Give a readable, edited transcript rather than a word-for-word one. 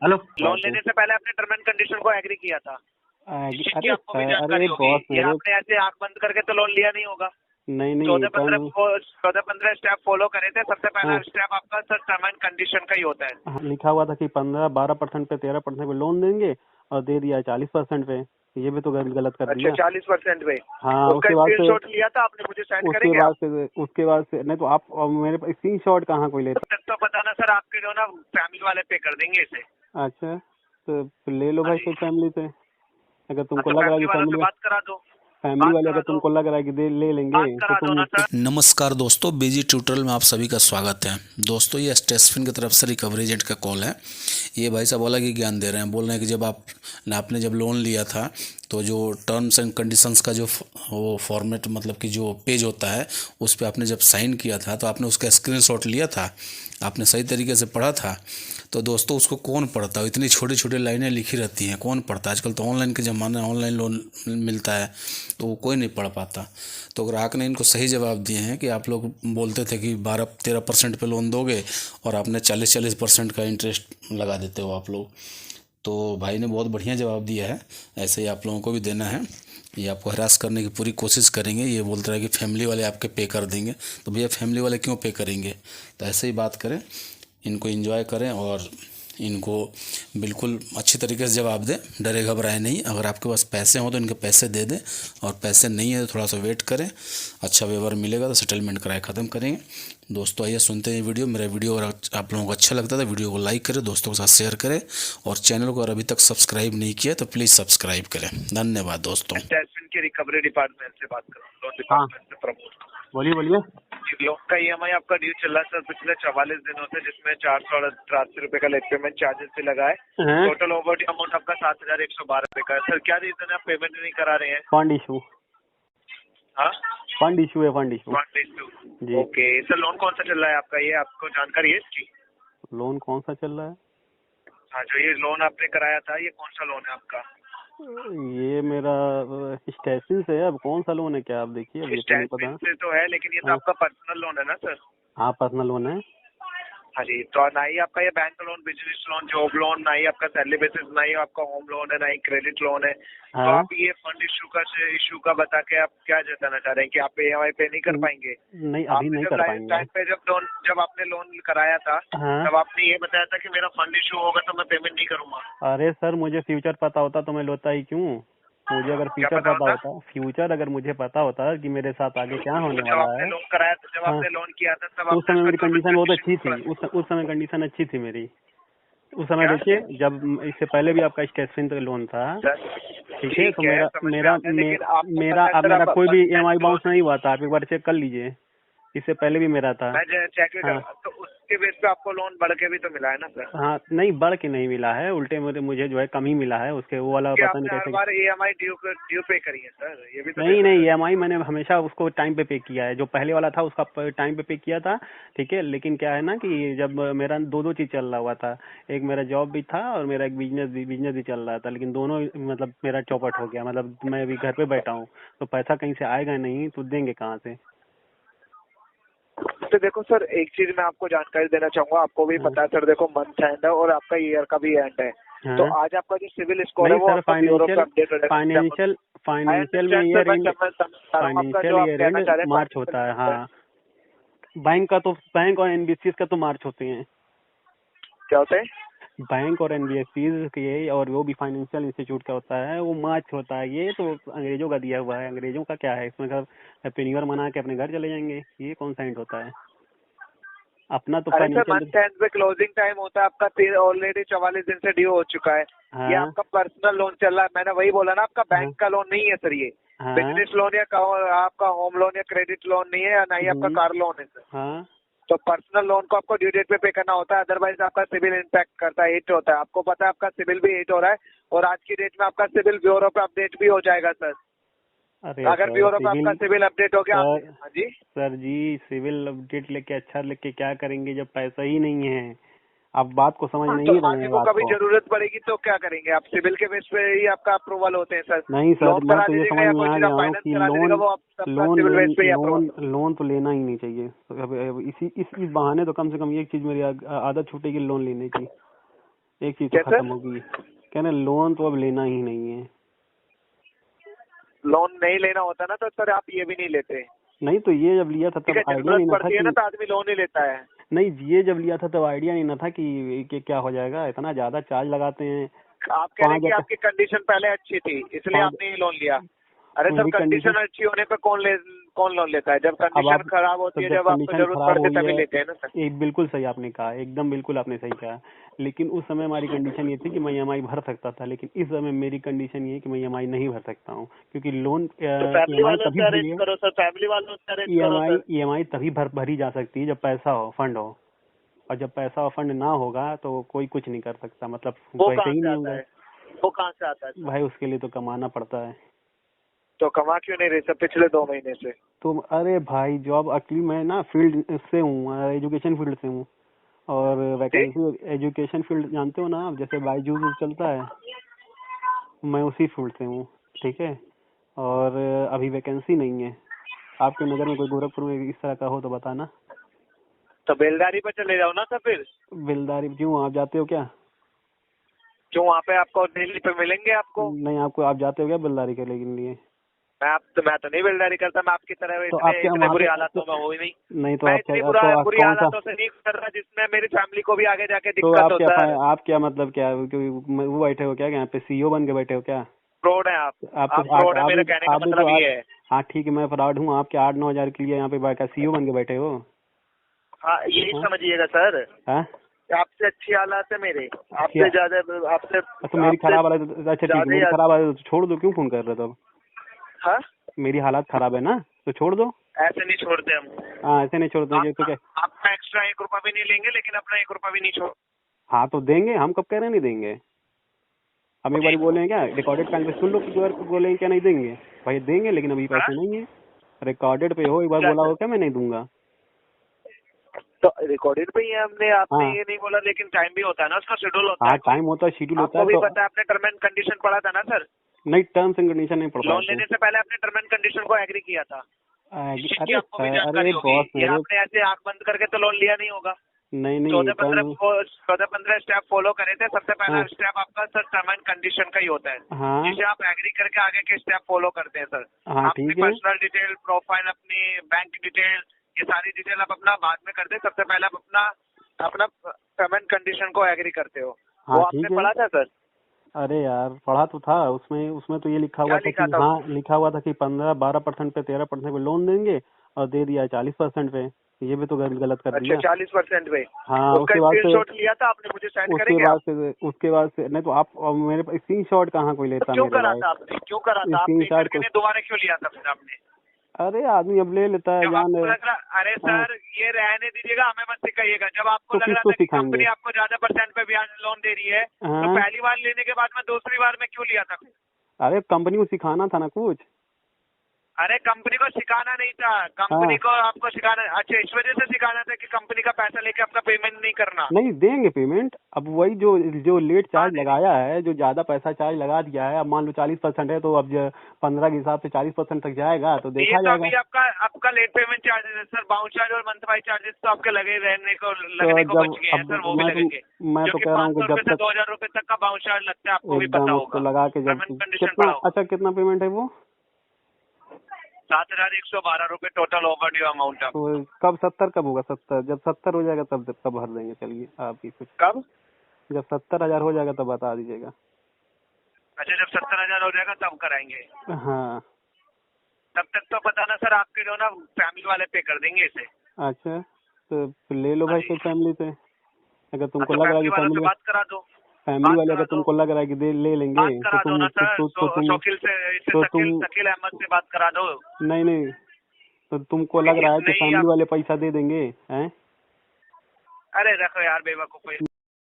Hello. Loan लेने से पहले आपने टर्म एंड कंडीशन को एग्री किया था? अरे आपको भी जानकारी होगी। बॉस ये आपने ऐसे आंख बंद करके तो लोन लिया नहीं होगा। नहीं 14-15 स्टेप फॉलो करे थे। सबसे पहला हाँ, स्टेप आपका सर टर्म एंड कंडीशन का ही होता है। हाँ, लिखा हुआ था कि 15-12% पे 13% पे लोन देंगे और दे दिया 40% पे। ये भी तो गलत कर अच्छा, दिया। 40% पे। हाँ, उसका स्क्रीनशॉट लिया था आपने? मुझे सेंड करेंगे आप? उसके बाद से नहीं तो आप मेरे पास स्क्रीनशॉट कहाँ कोई लेता। तब तो बताना सर, आपके जो ना फैमिली वाले पे कर देंगे इसे। अच्छा, तो फिर ले लो हाँ भाई जी। फिर फैमिली से, अगर तुमको तो लग रहा है फैमिली कि वालों से बात करा दो। फैमिली बात वाले करा अगर दो। तुमको लग रहा है कि ले लेंगे बात तो करा दो तुम ना सर। नमस्कार दोस्तों, बीजी ट्यूटोरियल में आप सभी का स्वागत है। दोस्तों, ये स्टेसफिन की तरफ से रिकवरी एजेंट का कॉल है। ये भाई साहब अलग ही ज्ञान दे रहे हैं। बोल रहे हैं कि जब आपने जब लोन लिया था तो जो टर्म्स एंड कंडीशंस का जो वो फॉर्मेट मतलब कि जो पेज होता है उस पर आपने जब साइन किया था तो आपने उसका स्क्रीनशॉट लिया था, आपने सही तरीके से पढ़ा था। तो दोस्तों, उसको कौन पढ़ता है? इतनी छोटी छोटी लाइनें लिखी रहती हैं, कौन पढ़ता है? आजकल तो ऑनलाइन के ज़माना, ऑनलाइन लोन मिलता है तो वो कोई नहीं पढ़ पाता। तो ग्राहक ने इनको सही जवाब दिए हैं कि आप लोग बोलते थे कि 12-13% पे लोन दोगे और आपने 40% का इंटरेस्ट लगा देते हो आप लोग। तो भाई ने बहुत बढ़िया जवाब दिया है। ऐसे ही आप लोगों को भी देना है। ये आपको हरास करने की पूरी कोशिश करेंगे। ये बोलते रहे कि फैमिली वाले आपके पे कर देंगे, तो भैया फैमिली वाले क्यों पे करेंगे? तो ऐसे ही बात करें, इनको एंजॉय करें और इनको बिल्कुल अच्छी तरीके से जवाब दें, डरे घबराए नहीं। अगर आपके पास पैसे हों तो इनके पैसे दे दें और पैसे नहीं है तो थोड़ा सा वेट करें। अच्छा व्यवहार मिलेगा तो सेटलमेंट कराए ख़त्म करेंगे। दोस्तों, आइए सुनते हैं वीडियो। मेरा वीडियो अगर आप लोगों को अच्छा लगता है तो वीडियो को लाइक करें, दोस्तों के साथ शेयर करें और चैनल को अगर अभी तक सब्सक्राइब नहीं किया तो प्लीज़ सब्सक्राइब करें। धन्यवाद दोस्तों। स्टेसफिन के रिकवरी डिपार्टमेंट से बात कर रहा हूँ, लोन हाँ, डिपार्टमेंट से प्रमोद। बोलिए। लोन का EMI आपका ड्यू चल रहा है सर पिछले 44 दिनों से, जिसमें 488 रुपए का लेट पेमेंट चार्जेस भी लगा है। हैं? टोटल ओवरड्यू अमाउंट आपका 7,112 रुपए का है। सर क्या रीजन है आप पेमेंट नहीं करा रहे हैं? फंड इशू हाँ, फंड इशू है, फंड इशू फंड इशू। जी। ओके सर, लोन कौन सा चल रहा है आपका? ये आपको जानकारी है इसकी? लोन कौन सा चल रहा है? हाँ, जो ये लोन आपने कराया था ये कौन सा लोन है आपका? ये मेरा स्टेशन से है। अब कौन सा लोन है क्या आप देखिए, अब ये तो नहीं स्टेटमेंट पता। से तो है, लेकिन ये तो हाँ, आपका पर्सनल लोन है ना सर? हाँ, पर्सनल लोन है। हाँ जी। तो ना ही आपका ये bank loan, business loan, job loan, ना ही आपका सैलरी बेसिस, ना ही आपका होम लोन है, ना ही क्रेडिट लोन है। तो हाँ, आप ये फंड इशू का बता के आप क्या जताना चाह रहे हैं कि आप EMI पे नहीं कर पाएंगे? नहीं अभी आपने नहीं जब कर लाइफ पाएंगे। टाइम पे जब आपने लोन कराया था हाँ, तब आपने ये बताया था कि मेरा फंड इशू होगा तो मैं पेमेंट नहीं करूंगा। अरे सर मुझे फ्यूचर पता होता तो मैं लेता ही क्यों? मुझे अगर क्या फ्यूचर पता पता होता? होता, फ्यूचर अगर मुझे पता होता कि मेरे साथ आगे क्या होने तो जब वाला आपने है। लोन कराया था, जब हाँ, आपने लोन किया था तब तो उस आपने समय उसका मेरी टर्म एंड कंडीशन बहुत अच्छी थी। कंडीशन उस समय कंडीशन अच्छी थी मेरी। उस समय क्या देखिए, जब इससे पहले भी आपका स्टेशन पे लोन था, सर? ठीक है, तो समझ में आता है, लेकिन आपको मेरा पता है अब सर, मेरा आप कोई भी EMI परसेंट बाउंस नहीं हुआ था। आप एक बार चेक कर लीजिए, इससे पहले भी मेरा था। मैं चेक भी हाँ, करा, तो उसके बेस पे आपको लोन बढ़ के भी तो मिला है ना सर? हाँ, नहीं बढ़ के नहीं मिला है, उल्टे मुझे जो है कम ही मिला है। उसके वो वाला कि पता नहीं आपने हर कैसे। बार EMI ड्यू पे करी है सर, ये भी तो नहीं देखो नहीं, सर। EMI मैंने हमेशा उसको टाइम पे किया है। जो पहले वाला था उसका टाइम पे किया था, ठीक है। लेकिन क्या है ना कि जब मेरा दो चीज चल रहा हुआ था, एक मेरा जॉब भी था और मेरा एक बिजनेस भी चल रहा था, लेकिन दोनों मतलब मेरा चौपट हो गया। मतलब मैं अभी घर पे बैठा हूँ तो पैसा कहीं से आएगा नहीं तो देंगे कहाँ से? तो देखो सर, एक चीज मैं आपको जानकारी देना चाहूंगा, आपको भी हाँ, पता है सर, देखो मंथ एंड है और आपका ईयर का भी एंड है। तो हाँ। आज आपका जो सिविल स्कोर है नहीं वो सर, आपका ब्यूरो पे अपडेट हो जाएगा। फाइनेंशियल में ईयर एंड, आपका जो आप कहना चाह रहे हैं मार्च होता है। हाँ, बैंक और एनबीएफसी का तो मार्च होते हैं। क्या होता है? बैंक और एनबीएफसी के और वो भी फाइनेंशियल इंस्टीट्यूट का होता है, वो मार्च होता है। ये तो अंग्रेजों का दिया हुआ है। अंग्रेजों का क्या है इसमें? सब हैप्पी न्यू ईयर मना के अपने घर चले जाएंगे। ये कौन सा एंड होता है? अपना तो अरे सर, फाइनेंशियल। मंथ एंड पे क्लोजिंग टाइम होता है आपका, ऑलरेडी 44 दिन से ड्यू हो चुका है। ये हाँ, आपका पर्सनल लोन चल रहा है, मैंने वही बोला ना, आपका हाँ, बैंक का लोन नहीं है सर। ये हाँ, बिजनेस लोन या आपका होम लोन या क्रेडिट लोन नहीं है, या ना ही आपका कार लोन है सर। हाँ। तो पर्सनल लोन को आपको ड्यू डेट पे करना होता है, अदरवाइज आपका सिविल इम्पैक्ट करता है, हिट होता है। आपको पता है आपका सिविल भी हिट हो रहा है और आज की डेट में आपका सिविल ब्यूरो पे अपडेट भी हो जाएगा सर। अरे अगर सर ब्यूरो पे आपका सिविल अपडेट हो गया हाँ जी सर जी, सिविल अपडेट लेके अच्छा लेके क्या करेंगे जब पैसा ही नहीं है? आप बात को समझ तो नहीं रहे आगे हैं को बात कभी को। जरूरत पड़ेगी तो क्या करेंगे आप? सिविल के बेस पे ही आपका अप्रूवल होते हैं सर। नहीं सर, लोन मैं करा तो ये दीजिएगा समझ या में कोई आ चीज गया आप हूँ फाइनेंस कि करा दीजिएगा, वो आप सबका सिविल बेस पे ही अप्रूवल। लोन तो लेना ही नहीं चाहिए। तो अब इस बहाने तो कम से कम एक चीज मेरी आदत छूटेगी लोन लेने की। एक चीज तो कैसे? खत्म होगी, कहना लोन तो अब लेना ही नहीं है। लोन नहीं लेना होता ना तो सर आप ये भी नहीं लेते। नहीं तो ये जब लिया था ठीक तब है, आइडिया नहीं जरूरत ना था पड़ती है ना कि, तो आदमी लोन ही लेता है। नहीं ये जब लिया था तब आइडिया नहीं ना था कि क्या हो जाएगा, इतना ज्यादा चार्ज लगाते हैं। आप कह रहे हैं 5,000 कि आपकी कंडीशन पहले अच्छी थी इसलिए पाँच- आपने ये लोन लिया। अरे सर मेरी कंडीशन कंडीशन, अच्छी होने पे कौन लोन लेता है? जब अब कंडीशन आप, खराब होती तो है, जब जब आपको कंडीशन जरूरत खराब पड़ती हुई है तभी है, लेते हैं ना सर। एक बिल्कुल सही आपने कहा, एकदम बिल्कुल आपने सही कहा, लेकिन उस समय हमारी कंडीशन ये थी कि मैं ईएमआई भर सकता था, लेकिन इस समय मेरी कंडीशन ये है कि मैं ईएमआई नहीं भर सकता हूँ, क्योंकि लोन तो फैमिली ईएमआई वालों तभी से अरेंज भरी है, करो सर, फैमिली वालों से अरेंज करो सर। ईएमआई तभी भरी जा सकती है जब पैसा हो, फंड हो, और जब पैसा और फंड ना होगा तो कोई कुछ नहीं कर सकता, मतलब वो पैसे कहाँ ही से नहीं आता होंगे। है? वो कहाँ से आता है सर? भाई उसके लिए तो कमाना पड़ता है। तो कमा क्यों नहीं रहे सर पिछले 2 महीने से? तो अरे भाई जॉब एक्चुअली मैं ना फील्ड से हूँ, एजुकेशन फील्ड से हूँ, और जी? वैकेंसी एजुकेशन फील्ड जानते हो ना आप, जैसे बायजूस चलता है, मैं उसी फील्ड से हूँ, ठीक है, और अभी वैकेंसी नहीं है। आपके नगर में कोई गोरखपुर में इस तरह का हो तो बताना। तो बेलदारी पे चले जाओ ना सर फिर। बिलदारी क्यों, आप जाते हो क्या? क्यों, वहाँ पे आपको डेली पे मिलेंगे आपको। नहीं आपको, आप जाते हो क्या बिलदारी करने के लिए? मैं तो नहीं बेलदारी करता, मैं आपकी तरह तो इतने आप क्या इतने वहाँ बुरी पे, हालातों में हो ही नहीं। नहीं तो मैं आप इतनी क्या, तो आप बुरी कौन सा, हालातों से नहीं कर रहा जिसमें मेरी फैमिली को भी आगे जाके तो दिक्कत आप हो क्या सर। आप क्या मतलब क्या वो बैठे हो क्या यहाँ पे, सीईओ बन के बैठे हो क्या? फ्रॉड है आप। आप आप तो फ्रॉड है, आप मेरे भी कहने का आप भी तो मतलब ये है। हाँ ठीक है मैं फ्रॉड हूँ, आपके 8-9 हजार के लिए यहाँ पे सीईओ बन के बैठे हो? हाँ यही हाँ? समझिएगा सर। हाँ? आपसे अच्छी हालात है मेरे, क्या? आपसे ज्यादा, आपसे अच्छा मेरी आपसे खराब हालत, अच्छा ठीक है ज्यादा मेरी ही। खराब हालत तो छोड़ दो, क्यों फोन कर रहे हो तब? हाँ, मेरी हालत खराब है ना तो छोड़ दो। ऐसे नहीं छोड़ते हम। हाँ ऐसे नहीं छोड़ते ये तो क्या? आपका एक्स्ट्रा 1 रुपया भी नहीं लेंगे, लेकिन अपना 1 रुपया भी नहीं छोड़। हाँ तो देंगे, हम कब कह रहे हैं नहीं देंगे, हम एक बार बोले हैं क्या, रिकॉर्डेड कान पे सुन लो कि बार बोले हैं क्या नहीं देंगे, भाई देंगे लेकिन अभी हाँ? पैसे नहीं है, रिकॉर्डेड पे हो, एक बार क्या बोला सर? हो क्या मैं नहीं दूंगा? तो रिकॉर्डेड पे ही है हमने, आपने हाँ ये नहीं बोला, लेकिन टाइम भी होता है ना, उसका शेड्यूल होता हाँ है कोई। टाइम होता है, शेड्यूल होता आपको है भी तो, पता है, आपने टर्म एंड कंडीशन पढ़ा था ना सर। नहीं टर्म्स एंड कंडीशन नहीं पढ़ पाए लोन थे। लेने से पहले आपने टर्म एंड कंडीशन को एग्री किया था। इस चीज की अरे आपको भी जानकारी अरे होगी। बॉस ये मेरे, आपने ऐसे आंख बंद करके तो लोन लिया नहीं होगा। नहीं नहीं 14-15 स्टेप फॉलो करे थे। सबसे पहला हाँ स्टेप आपका सर टर्म एंड कंडीशन का ही होता है, हाँ जिसे आप एग्री करके आगे के स्टेप फॉलो करते हैं सर। हाँ अपनी ठीक है पर्सनल डिटेल, प्रोफाइल, अपनी बैंक डिटेल, ये सारी डिटेल आप अपना बाद में करते हैं। सबसे पहले आप अपना टर्म एंड कंडीशन को एग्री करते हो। हाँ वो आपने ठीक है। पढ़ा था सर? अरे यार पढ़ा तो था, उसमें उसमें तो ये लिखा क्या हुआ था लिखा कि, था हाँ उसमें? लिखा हुआ था कि 15-12% पे 13% पे लोन देंगे, और दे दिया 40% पे, ये भी तो गलत कर अच्छा दिया। 40% पे। हाँ उसका स्क्रीनशॉट लिया था आपने, मुझे सेंड करेंगे आप? उसके बाद से नहीं तो आप, और मेरे पास स्क्रीन शॉट कहाँ कोई तो लेता क्यों मेरे करा भाई, था आपने, क्यों करा था स्क्रीन आपने शॉट करके को, नहीं, दोबारा क्यों लिया था फिर आपने? अरे आदमी अब ले लेता है जब जान। आपको लग रहा, अरे हाँ, सर ये रहने दीजिएगा, हमें मत सिखाइएगा। जब आपको तो लग रहा किसको था कि सिखाएंगे? कंपनी आपको ज्यादा % पे ब्याज लोन दे रही है, तो हाँ पहली बार लेने के बाद में दूसरी बार में क्यों लिया था फिर? अरे कंपनी को सिखाना था ना कुछ। अरे कंपनी को सिखाना नहीं था, कंपनी हाँ को आपको सिखाना, अच्छा इस वजह से सिखाना था कि कंपनी का पैसा लेके अपना पेमेंट नहीं करना। नहीं देंगे पेमेंट, अब वही जो लेट हाँ चार्ज लगाया है, जो ज्यादा पैसा चार्ज लगा दिया है, अब मान लो 40% है तो अब 15 के हिसाब से 40% तक जाएगा तो ये देखा तो जाएगा। अभी आपका लेट पेमेंट चार्जेस है सर, बाउंस चार्ज और मंथ वाइज चार्जेस तो आपके लगने को तो बच गए हैं अब सर, वो भी लगेंगे। मैं जो तो कि कह रहा हूँ कि 500 जब रुपए से तक 2000 रुपए तक का बाउंस चार्ज लगता है, आपको भी पता एकदम होगा। उसको लगा के, जब टर्म एंड कंडीशन कितना, पढ़ा होगा। अच्छा कितना पेमेंट है वो? 7112 रुपए टोटल ओवर ड्यू अमाउंट आप। तो कब 70 कब होगा? 70 जब 70 हो जाएगा तब भर देंगे, चलिए आप ही कुछ, कब? जब 70,000 हो जाएगा तब बता दीजिएगा। अच्छा जब 70,000 हो जाएगा तब कराएंगे। हाँ तब तक तो पता ना सर, आपके जो ना फैमिली वाले पे कर देंगे इसे। अच्छा तो फिर ले लो हाँ भाई जी। फिर फैमिली से, अगर तुमको अच्छा लग रहा है फैमिली कि वालों से बात करा दो, फैमिली वाले अगर तुमको लग रहा है कि ले लेंगे बात करा दो ना सर। शकील से, इससे शकील अहमद से बात करा दो। नहीं तो तुमको लग रहा है कि नहीं फैमिली वाले पैसा दे देंगे हैं? अरे रखो यार बेवकूफ।